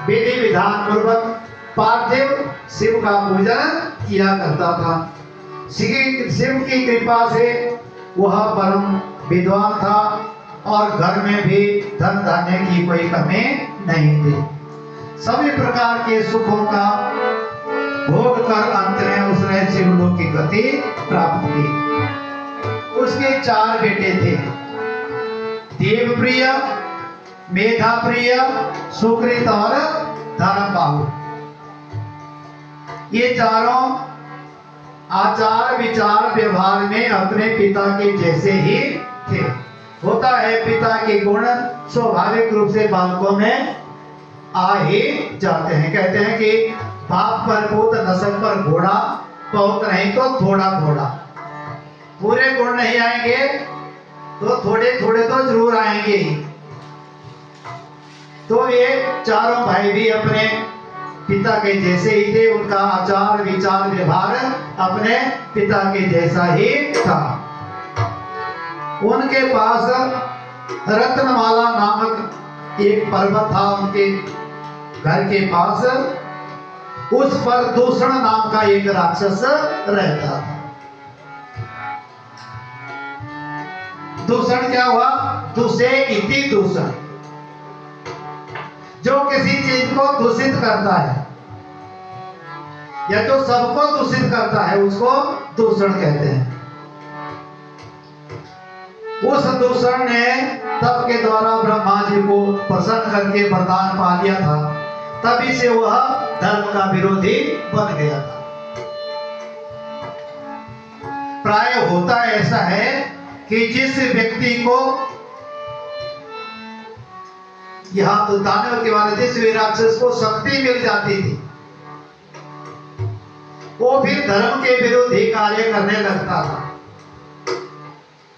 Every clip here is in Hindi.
विधि विधान पूर्वक पार्थिव शिव का पूजन किया करता था। शिव की कृपा से वह परम विद्वान था और घर में भी धन धान्य की कोई कमी नहीं थी। सभी प्रकार के सुखों का भोग कर अंत में उसने शिवलोक की गति प्राप्त की। उसके 4 बेटे थे, देवप्रिय, मेधाप्रिय, सुकृत और धर्मबाहु। ये चारों आचार विचार व्यवहार में अपने पिता के जैसे ही थे। होता है पिता के गुण स्वाभाविक रूप से बालकों में आ ही जाते हैं। कहते हैं कि बाप पर पूत नस्ल पर घोड़ा, बहुत नहीं तो थोड़ा थोड़ा। पूरे गुण नहीं आएंगे तो थोड़े थोड़े तो जरूर आएंगे ही। तो ये चारों भाई भी अपने पिता के जैसे ही थे। उनका आचार विचार व्यवहार अपने पिता के जैसा ही था। उनके पास रत्नमाला नामक एक पर्वत था उनके घर के पास। उस पर दूषण नाम का एक राक्षस रहता था। दूषण क्या हुआ? दूषे इति दूषण, जो किसी चीज को दूषित करता है या जो सबको दूषित करता है उसको दूषण कहते हैं। उस दूषण ने तप के द्वारा ब्रह्मा जी को प्रसन्न करके वरदान पा लिया था। तभी से वह धर्म का विरोधी बन गया था। प्राय होता ऐसा है कि जिस व्यक्ति को यहाँ तो दानव के वाले जिस राक्षस को शक्ति मिल जाती थी वो फिर धर्म के विरोधी कार्य करने लगता था।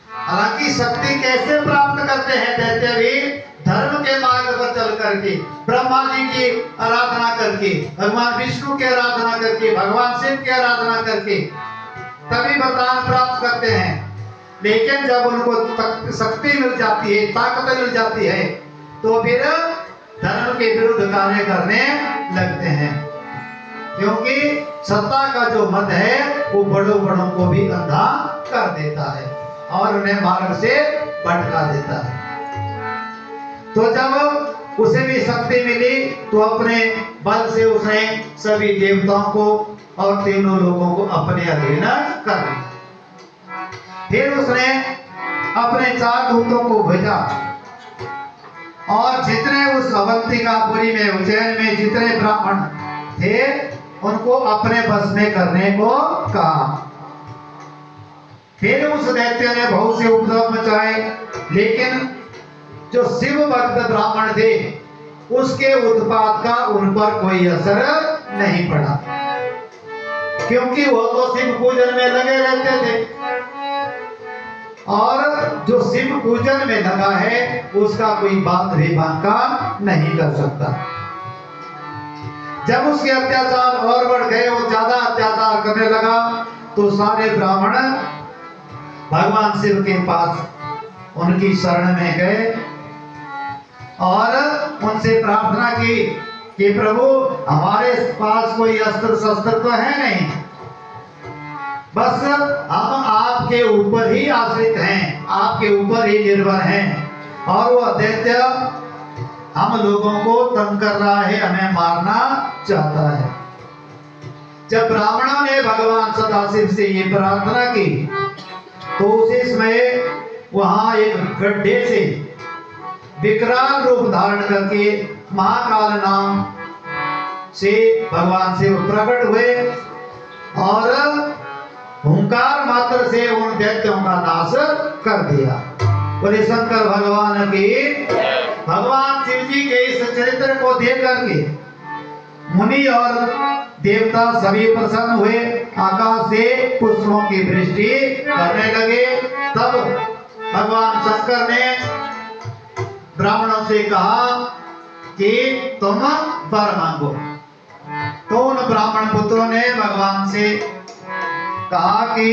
हालांकि शक्ति कैसे प्राप्त करते हैं? दैत्य भी धर्म के मार्ग पर चल करके, ब्रह्मा जी की आराधना करके, भगवान विष्णु की आराधना करके, भगवान शिव की आराधना करके तभी वरदान प्राप्त करते हैं। लेकिन जब उनको शक्ति मिल जाती है, ताकत मिल जाती है, तो फिर धर्म के विरुद्ध कार्य करने लगते हैं। क्योंकि सत्ता का जो मत है वो बड़ों बड़ों को भी अंधा कर देता है और उन्हें मार्ग से भटका देता है। तो जब उसे भी शक्ति मिली तो अपने बल से उसने सभी देवताओं को और तीनों लोगों को अपने अधीन कर लिया। फिर उसने अपने 4 दूतों को भेजा और जितने उस अवंतिकापुरी में, उज्जैन में जितने ब्राह्मण थे उनको अपने बस में करने को कहा। फिर उस दैत्य ने बहुत से उपद्रव मचाए, लेकिन जो शिव भक्त ब्राह्मण थे उसके उत्पात का उन पर कोई असर नहीं पड़ा, क्योंकि वो तो शिव पूजन में लगे रहते थे और जो शिव पूजन में लगा है उसका कोई बात भी बांका नहीं कर सकता। जब उसके अत्याचार और बढ़ गए, वो ज्यादा अत्याचार करने लगा, तो सारे ब्राह्मण भगवान शिव के पास उनकी शरण में गए और उनसे प्रार्थना की कि प्रभु हमारे पास कोई अस्त्र शस्त्र तो है नहीं, बस हम आपके ऊपर ही आश्रित हैं, आपके ऊपर ही निर्भर हैं और वो दैत्य हम लोगों को तंग कर रहा है, हमें मारना चाहता है। जब ब्राह्मणों ने भगवान सदाशिव से ये प्रार्थना की तो उसी समय वहां एक गड्ढे से विकराल रूप धारण करके महाकाल नाम से भगवान शिव प्रकट हुए और हुंकार मात्र से उन दैत्यों का नाश कर दिया। बोले शंकर भगवान की। भगवान शिव जी के इस चरित्र को देख करके मुनि और देवता सभी प्रसन्न हुए, आकाश से पुष्पों की वृष्टि करने लगे। तब भगवान शंकर ने ब्राह्मणों से कहा कि तुम वर मांगो। तो उन ब्राह्मण पुत्रों ने भगवान से कहा कि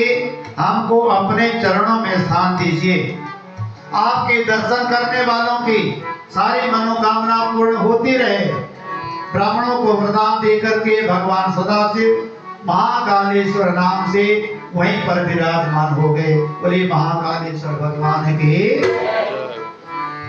हमको अपने चरणों में स्थान दीजिए, आपके दर्शन करने वालों की सारी मनोकामना पूर्ण होती रहे। ब्राह्मणों को वरदान देकर के भगवान सदाशिव महाकालेश्वर नाम से वहीं पर विराजमान हो गए। बोले महाकालेश्वर भगवान के